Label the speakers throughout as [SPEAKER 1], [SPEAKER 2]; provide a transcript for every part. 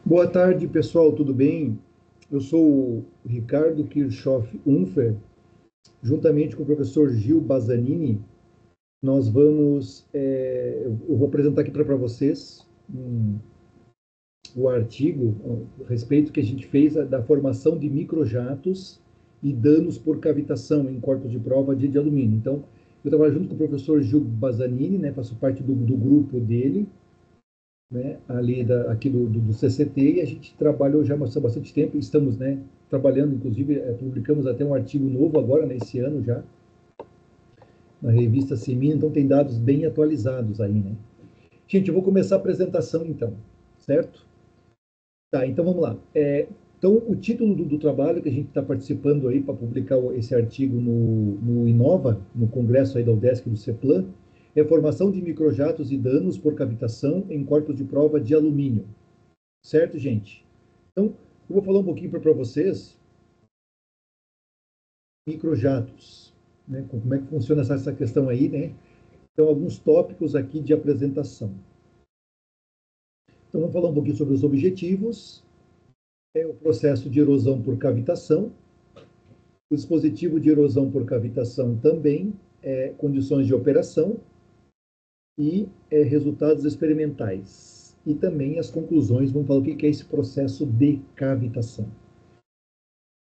[SPEAKER 1] Boa tarde, pessoal, tudo bem? Eu sou o Ricardo Kirchhoff Unfer, juntamente com o professor Gil Bazanini. Nós vamos, eu vou apresentar aqui para vocês o artigo a respeito que a gente fez da formação de microjatos e danos por cavitação em corpos de prova de alumínio. Então, eu trabalho junto com o professor Gil Bazanini, né, faço parte do grupo dele, né, ali aqui do CCT, e a gente trabalhou já há bastante tempo, estamos, né, trabalhando, inclusive, publicamos até um artigo novo agora, nesse ano já, na revista Semina, então tem dados bem atualizados aí, né. Gente, eu vou começar a apresentação então, certo? Tá, então vamos lá. Então, o título do trabalho que a gente está participando aí para publicar esse artigo no Inova, no congresso aí da UDESC do CEPLAN, é Formação de Microjatos e Danos por Cavitação em Corpos de Prova de Alumínio. Certo, gente? Então, eu vou falar um pouquinho para vocês microjatos, né? Como é que funciona essa questão aí, né? Então, alguns tópicos aqui de apresentação. Então, vamos falar um pouquinho sobre os objetivos, o processo de erosão por cavitação, o dispositivo de erosão por cavitação também, condições de operação e resultados experimentais. E também as conclusões, vamos falar o que é esse processo de cavitação.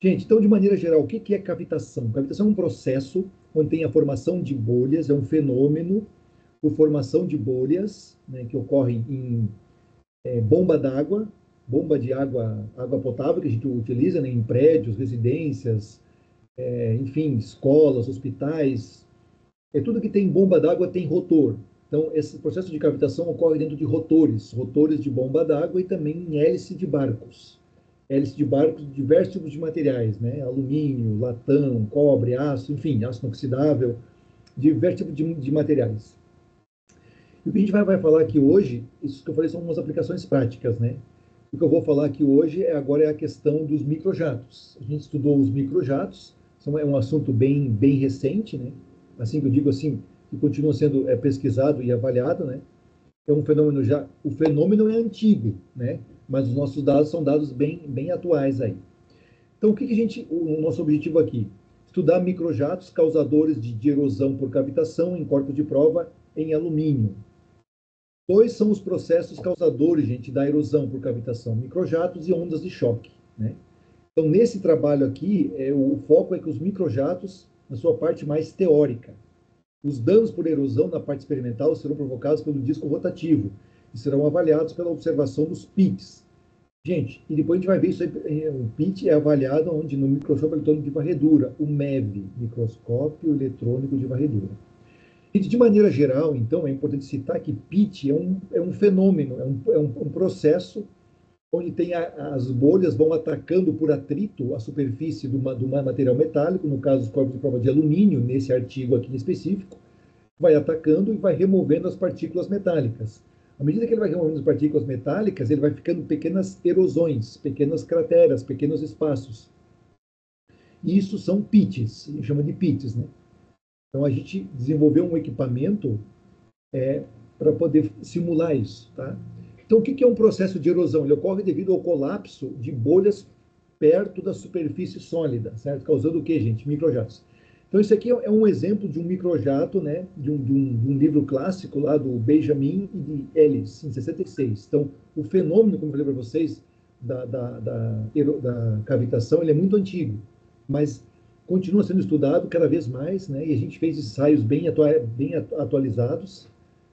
[SPEAKER 1] Gente, então, de maneira geral, o que é cavitação? Cavitação é um processo onde tem a formação de bolhas, é um fenômeno por formação de bolhas, né, que ocorre em bomba d'água, bomba de água potável, que a gente utiliza, né, em prédios, residências, enfim, escolas, hospitais. Tudo que tem bomba d'água tem rotor. Então, esse processo de cavitação ocorre dentro de rotores de bomba d'água e também em hélice de barcos. Hélice de barcos de diversos tipos de materiais, né? Alumínio, latão, cobre, aço, enfim, aço inoxidável, diversos tipos de materiais. E o que a gente vai falar aqui hoje, isso que eu falei são umas aplicações práticas, né? O que eu vou falar aqui hoje agora é a questão dos microjatos. A gente estudou os microjatos, é um assunto bem recente, né? Assim que eu digo assim, que continua sendo pesquisado e avaliado, né? É um fenômeno o fenômeno é antigo, né? Mas os nossos dados são dados bem atuais aí. Então, o nosso objetivo aqui? Estudar microjatos causadores de erosão por cavitação em corpo de prova em alumínio. Dois são os processos causadores, gente, da erosão por cavitação, microjatos e ondas de choque, né? Então, nesse trabalho aqui, o foco é que os microjatos, na sua parte mais teórica, os danos por erosão na parte experimental serão provocados pelo disco rotativo e serão avaliados pela observação dos PITs. Gente, e depois a gente vai ver isso aí, o PIT é avaliado onde? No microscópio eletrônico de varredura, o MEV, microscópio eletrônico de varredura. E de maneira geral, então, é importante citar que PIT é um fenômeno, um processo onde tem as bolhas vão atacando por atrito a superfície do material metálico, no caso, os corpos de prova de alumínio, nesse artigo aqui em específico, vai atacando e vai removendo as partículas metálicas. À medida que ele vai removendo as partículas metálicas, ele vai ficando pequenas erosões, pequenas crateras, pequenos espaços. E isso são pits, a gente chama de pits, né? Então a gente desenvolveu um equipamento para poder simular isso, tá? Então o que é um processo de erosão? Ele ocorre devido ao colapso de bolhas perto da superfície sólida, certo? Causando o que, gente? Microjatos. Então, isso aqui é um exemplo de um microjato, né, de um livro clássico lá do Benjamin e de Ellis, em 66. Então, o fenômeno, como eu falei para vocês, da cavitação, ele é muito antigo, mas continua sendo estudado cada vez mais, né, e a gente fez ensaios bem atualizados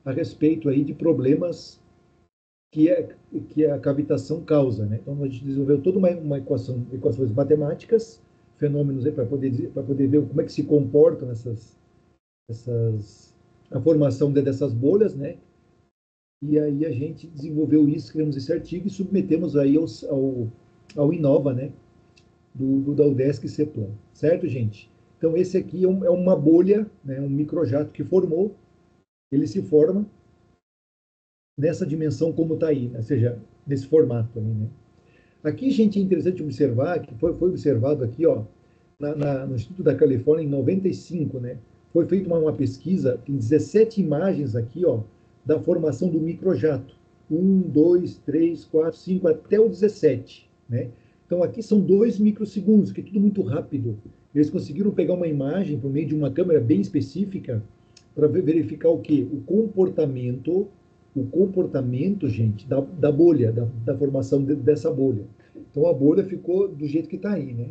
[SPEAKER 1] a respeito aí de problemas que, é, que a cavitação causa, né? Então, a gente desenvolveu toda uma equações matemáticas, fenômenos para poder ver como é que se comportam a formação dessas bolhas, né? E aí a gente desenvolveu isso, criamos esse artigo e submetemos aí ao Inova, né? Da UDESC CEPLAN, certo, gente? Então, esse aqui é uma bolha, né? Um microjato que formou, ele se forma nessa dimensão como está aí, né? Ou seja, nesse formato aí, né? Aqui, gente, é interessante observar que foi observado aqui, ó, no Instituto da Califórnia, em 95, né? Foi feita uma pesquisa, tem 17 imagens aqui, ó, da formação do microjato. 1, 2, 3, 4, 5, até o 17, né? Então, aqui são 2 microsegundos, que é tudo muito rápido. Eles conseguiram pegar uma imagem por meio de uma câmera bem específica para verificar o quê? O comportamento, gente, da bolha, da formação dessa bolha. Então, a bolha ficou do jeito que está aí, né?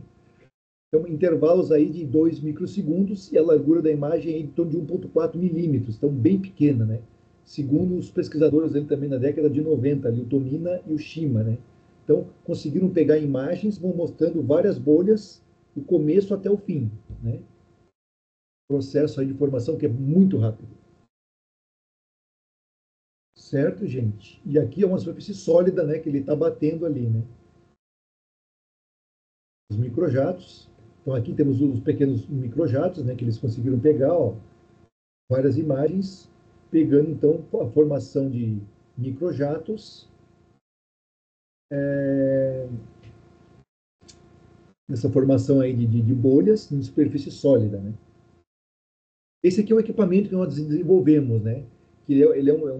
[SPEAKER 1] Então, intervalos aí de 2 microsegundos e a largura da imagem é em torno de 1,4 milímetros, então bem pequena, né? Segundo os pesquisadores ali também na década de 90, ali, o Tomina e o Shima, né? Então, conseguiram pegar imagens, vão mostrando várias bolhas, do começo até o fim, né? Processo aí de formação que é muito rápido. Certo, gente? E aqui é uma superfície sólida, né, que ele está batendo ali, né? Os microjatos. Então, aqui temos os pequenos microjatos, né, que eles conseguiram pegar, ó, várias imagens, pegando, então, a formação de microjatos, essa formação aí de bolhas em superfície sólida, né? Esse aqui é o equipamento que nós desenvolvemos, né? Que ele é um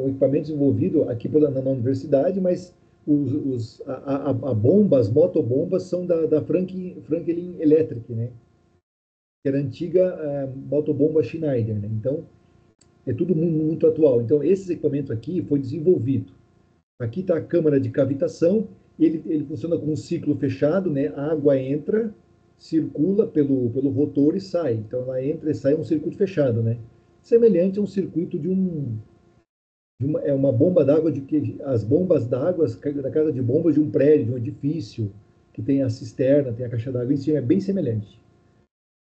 [SPEAKER 1] equipamento desenvolvido aqui na universidade, mas a bomba, as motobombas são da Franklin Electric, né? Que era a antiga motobomba Schneider, né? Então, é tudo muito atual. Então, esse equipamento aqui foi desenvolvido. Aqui está a câmara de cavitação, ele funciona com um ciclo fechado, né? A água entra, circula pelo rotor e sai. Então, ela entra e sai um circuito fechado, né? Semelhante a um circuito é uma bomba d'água, as bombas d'água da casa de bombas de um prédio, de um edifício, que tem a cisterna, tem a caixa d'água em cima, é bem semelhante.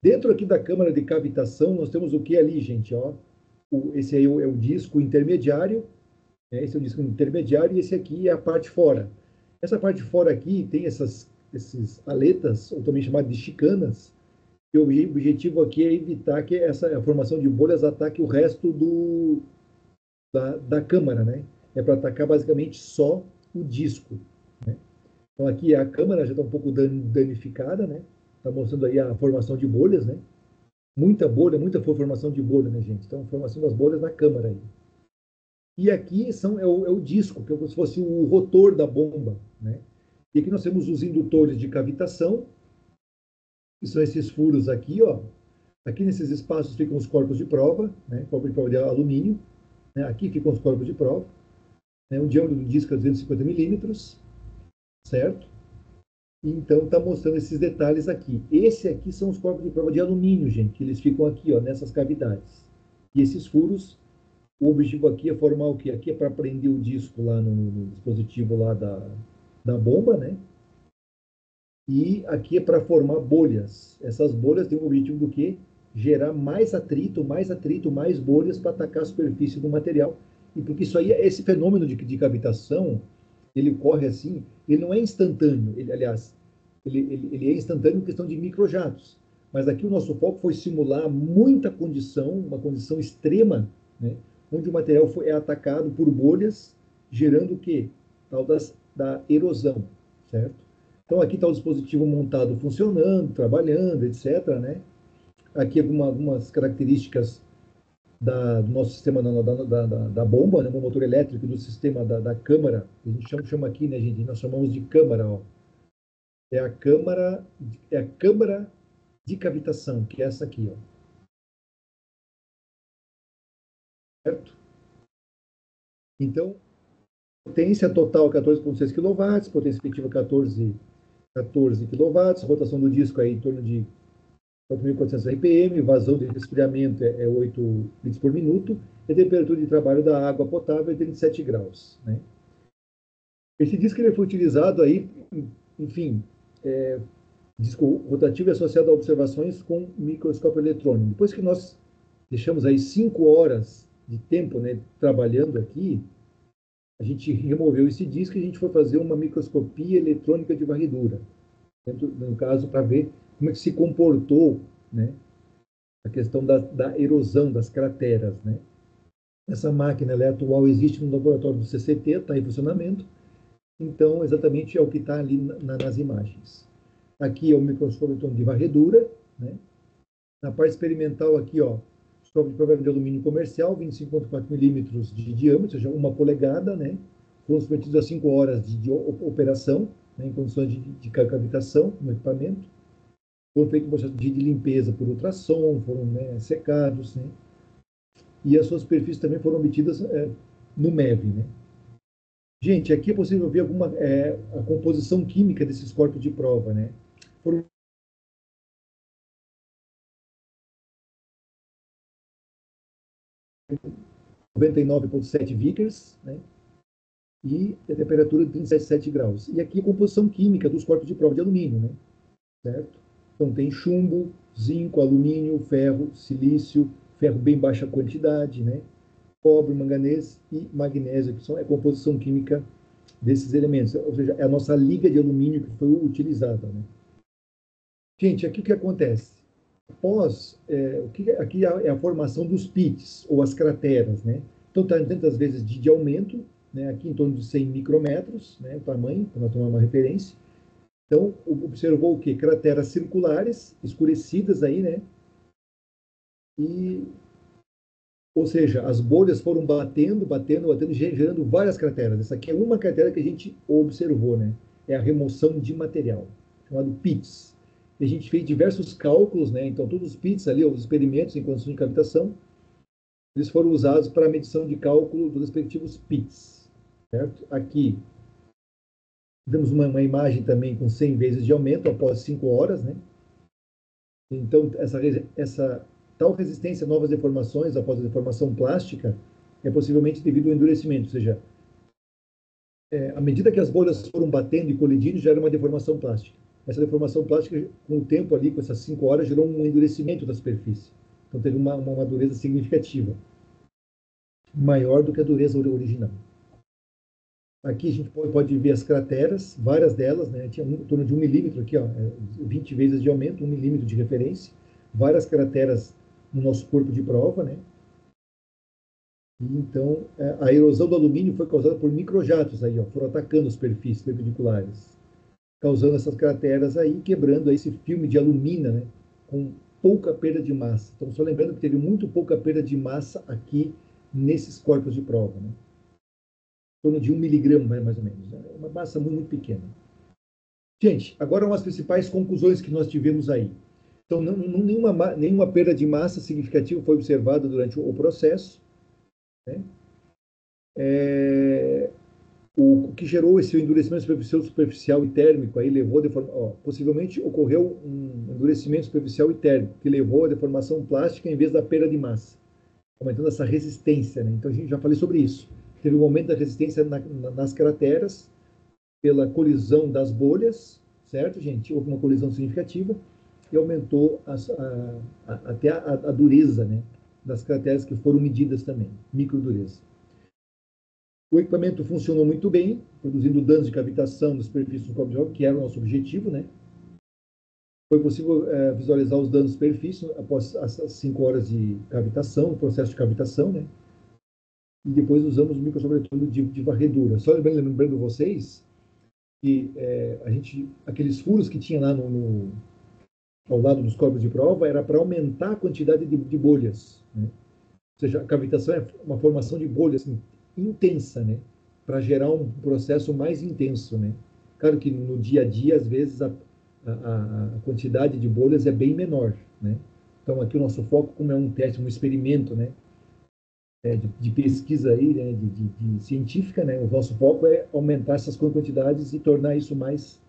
[SPEAKER 1] Dentro aqui da câmara de cavitação, nós temos o que ali, gente? Ó, esse aí é o disco intermediário, né? Esse é o disco intermediário e esse aqui é a parte fora. Essa parte fora aqui tem esses aletas, ou também chamadas de chicanas, e o objetivo aqui é evitar que a formação de bolhas ataque o resto da câmara, né? É para atacar basicamente só o disco, né? Então aqui a câmara já está um pouco danificada, né? Está mostrando aí a formação de bolhas, né? Muita bolha, muita formação de bolha, né, gente? Então, formação das bolhas na câmara aí. E aqui é o disco, que é como se fosse o rotor da bomba, né? E aqui nós temos os indutores de cavitação, que são esses furos aqui, ó. Aqui nesses espaços ficam os corpos de prova, né? Corpo de prova de alumínio, né? Aqui ficam os corpos de prova, né? O diâmetro do disco é 250 milímetros, certo? Então, está mostrando esses detalhes aqui. Esse aqui são os corpos de prova de alumínio, gente. Eles ficam aqui, ó, nessas cavidades. E esses furos, o objetivo aqui é formar o quê? Aqui é para prender o disco lá no dispositivo lá da bomba, né? E aqui é para formar bolhas. Essas bolhas têm o objetivo do quê? Gerar mais atrito, mais bolhas para atacar a superfície do material. E porque isso aí, esse fenômeno de cavitação, ele ocorre assim, ele não é instantâneo, aliás, ele é instantâneo em questão de microjatos. Mas aqui o nosso foco foi simular muita condição, uma condição extrema, né, onde o material é atacado por bolhas, gerando o quê? Tal da erosão, certo? Então aqui está o dispositivo montado funcionando, trabalhando, etc., né? Aqui algumas características do nosso sistema da bomba, né, do motor elétrico, do sistema da câmara, que a gente chama aqui, né, gente? Nós chamamos de câmara, ó. É a câmara de cavitação, que é essa aqui, ó. Certo? Então, potência total 14,6 kW, potência efetiva 14 kW, rotação do disco aí em torno de 4.400 RPM, vazão de resfriamento é 8 litros por minuto, e a temperatura de trabalho da água potável é 37 graus, né? Esse disco ele foi utilizado aí, enfim, disco rotativo e associado a observações com microscópio eletrônico. Depois que nós deixamos aí 5 horas de tempo, né, trabalhando aqui, a gente removeu esse disco e a gente foi fazer uma microscopia eletrônica de varredura, no caso, para ver como é que se comportou, né, a questão da erosão das crateras, né? Essa máquina ela é atual, existe no laboratório do CCT, está em funcionamento, então exatamente é o que está ali nas imagens. Aqui é o microscópio de varredura, né? Na parte experimental aqui, ó, Corpos de prova de alumínio comercial, 25,4 milímetros de diâmetro, ou seja, 1 polegada, né? Foram submetidos a 5 horas de operação, né, em condições de cavitação no equipamento. Foram feitos um processo de limpeza por ultrassom, foram, né, secados, né? E as suas superfícies também foram obtidas no MEV, né? Gente, aqui é possível ver a composição química desses corpos de prova, né? Foram 99,7 Vickers, né? E a temperatura de 37 graus. E aqui a composição química dos corpos de prova de alumínio, né? Certo? Então tem chumbo, zinco, alumínio, ferro, silício, ferro bem baixa quantidade, né? Cobre, manganês e magnésio, que são a composição química desses elementos. Ou seja, é a nossa liga de alumínio que foi utilizada, né? Gente, aqui o que acontece? Aqui é a formação dos pits, ou as crateras, né? Então, está em tantas vezes de aumento, né? Aqui em torno de 100 micrômetros, né? O tamanho, para nós tomar uma referência. Então, observou o quê? Crateras circulares, escurecidas aí, né? E, ou seja, as bolhas foram batendo, gerando várias crateras. Essa aqui é uma cratera que a gente observou, né? É a remoção de material, chamado PITS. E a gente fez diversos cálculos, né? Então, todos os PITS ali, os experimentos em condições de cavitação, eles foram usados para a medição de cálculo dos respectivos PITS, certo? Aqui, temos uma imagem também com 100 vezes de aumento após 5 horas, né? Então, essa tal resistência a novas deformações após a deformação plástica é possivelmente devido ao endurecimento, ou seja, à medida que as bolhas foram batendo e colidindo, gera uma deformação plástica. Essa deformação plástica, com o tempo ali, com essas 5 horas, gerou um endurecimento da superfície. Então, teve uma dureza significativa, maior do que a dureza original. Aqui a gente pode ver as crateras, várias delas, né? Tinha em torno de 1 milímetro aqui, ó, 20 vezes de aumento, 1 milímetro de referência, várias crateras no nosso corpo de prova, né? E, então, a erosão do alumínio foi causada por microjatos aí, ó, foram atacando as superfícies perpendiculares, causando essas crateras aí, quebrando aí esse filme de alumina, né? Com pouca perda de massa. Então, só lembrando que teve muito pouca perda de massa aqui nesses corpos de prova, né? Em torno de 1 miligrama, mais ou menos. É uma massa muito, muito pequena. Gente, agora umas principais conclusões que nós tivemos aí. Então, nenhuma perda de massa significativa foi observada durante o processo, né? O que gerou esse endurecimento superficial e térmico aí levou possivelmente ocorreu um endurecimento superficial e térmico que levou à deformação plástica em vez da perda de massa, aumentando essa resistência, né? Então a gente já falei sobre isso. Teve um aumento da resistência nas crateras pela colisão das bolhas, certo, gente? Houve uma colisão significativa e aumentou até a dureza, né, das crateras que foram medidas também, microdureza. O equipamento funcionou muito bem, produzindo danos de cavitação das superfícies do corpo de prova, que era o nosso objetivo, né? Foi possível visualizar os danos de superfície após as 5 horas de cavitação, o processo de cavitação, né? E depois usamos o microsobretudo de varredura. Só lembrando vocês que aqueles furos que tinha lá ao lado dos corpos de prova era para aumentar a quantidade de bolhas, né? Ou seja, a cavitação é uma formação de bolhas assim, intensa, né? Para gerar um processo mais intenso, né? Claro que no dia a dia, às vezes, a quantidade de bolhas é bem menor, né? Então, aqui o nosso foco, como é um teste, um experimento, né? De pesquisa aí, né? de científica, né? O nosso foco é aumentar essas quantidades e tornar isso mais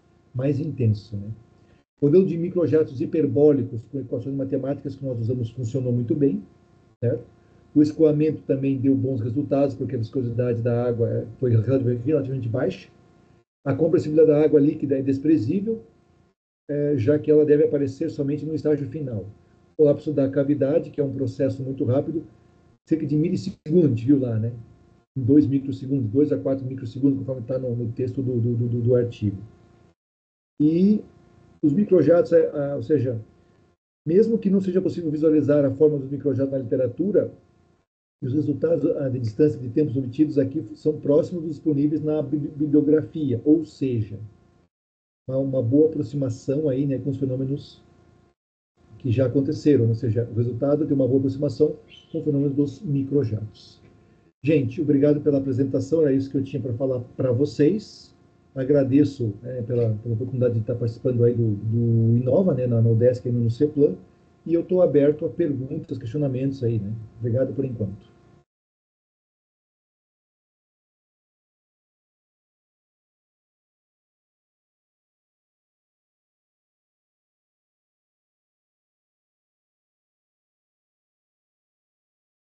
[SPEAKER 1] intenso, né? O modelo de microjatos hiperbólicos com equações matemáticas que nós usamos funcionou muito bem, certo? O escoamento também deu bons resultados, porque a viscosidade da água foi relativamente baixa. A compressibilidade da água líquida é desprezível, já que ela deve aparecer somente no estágio final. O colapso da cavidade, que é um processo muito rápido, cerca de milissegundos, a gente viu lá, né? Em 2 microsegundos, 2 a 4 microsegundos, conforme está no texto do artigo. E os microjatos, ou seja, mesmo que não seja possível visualizar a forma dos microjatos na literatura, os resultados de distância de tempos obtidos aqui são próximos dos disponíveis na bibliografia, ou seja, uma boa aproximação aí, né, com os fenômenos que já aconteceram, ou seja, o resultado de uma boa aproximação com o fenômeno dos microjatos. Gente, obrigado pela apresentação, era isso que eu tinha para falar para vocês. Agradeço pela oportunidade de estar participando aí do Inova, né, na UDESC e no CEPLAN, e eu estou aberto a perguntas, questionamentos aí, né? Obrigado por enquanto.